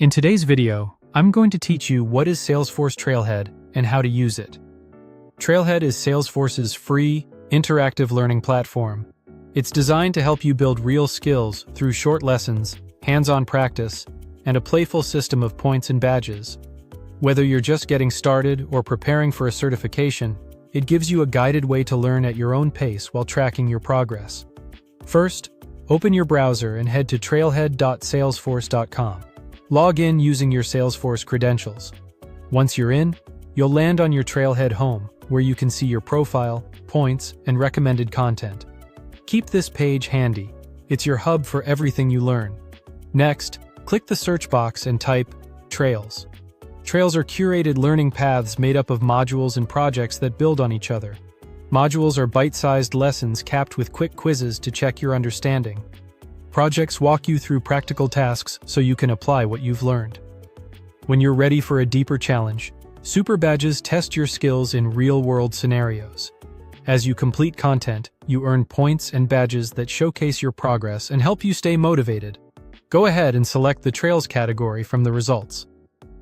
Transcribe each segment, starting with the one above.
In today's video, I'm going to teach you what is Salesforce Trailhead and how to use it. Trailhead is Salesforce's free, interactive learning platform. It's designed to help you build real skills through short lessons, hands-on practice, and a playful system of points and badges. Whether you're just getting started or preparing for a certification, it gives you a guided way to learn at your own pace while tracking your progress. First, open your browser and head to trailhead.salesforce.com. Log in using your Salesforce credentials. Once you're in, you'll land on your Trailhead home, where you can see your profile, points, and recommended content. Keep this page handy. It's your hub for everything you learn. Next, click the search box and type Trails. Trails are curated learning paths made up of modules and projects that build on each other. Modules are bite-sized lessons capped with quick quizzes to check your understanding. Projects walk you through practical tasks so you can apply what you've learned. When you're ready for a deeper challenge, Superbadges test your skills in real-world scenarios. As you complete content, you earn points and badges that showcase your progress and help you stay motivated. Go ahead and select the Trails category from the results.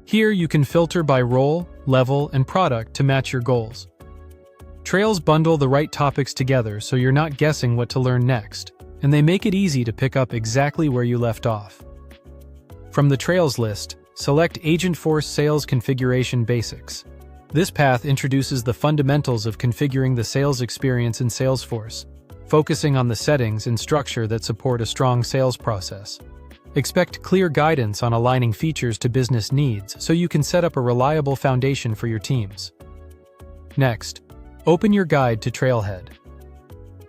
Here you can filter by role, level, and product to match your goals. Trails bundle the right topics together so you're not guessing what to learn next, and they make it easy to pick up exactly where you left off. From the Trails list, select Agentforce Sales Configuration Basics. This path introduces the fundamentals of configuring the sales experience in Salesforce, focusing on the settings and structure that support a strong sales process. Expect clear guidance on aligning features to business needs so you can set up a reliable foundation for your teams. Next, open your guide to Trailhead.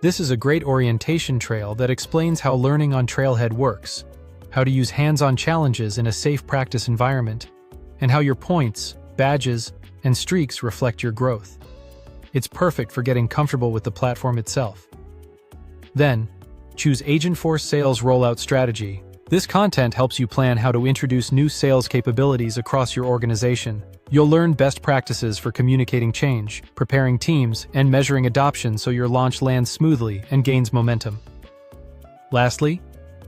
This is a great orientation trail that explains how learning on Trailhead works, how to use hands-on challenges in a safe practice environment, and how your points, badges, and streaks reflect your growth. It's perfect for getting comfortable with the platform itself. Then, choose Agentforce Sales Rollout Strategy. This content helps you plan how to introduce new sales capabilities across your organization. You'll learn best practices for communicating change, preparing teams, and measuring adoption so your launch lands smoothly and gains momentum. Lastly,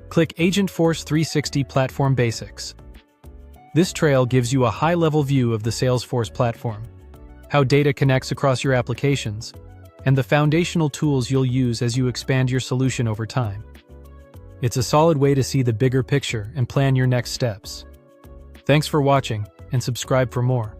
click Agentforce 360 Platform Basics. This trail gives you a high-level view of the Salesforce platform, how data connects across your applications, and the foundational tools you'll use as you expand your solution over time. It's a solid way to see the bigger picture and plan your next steps. Thanks for watching, and subscribe for more.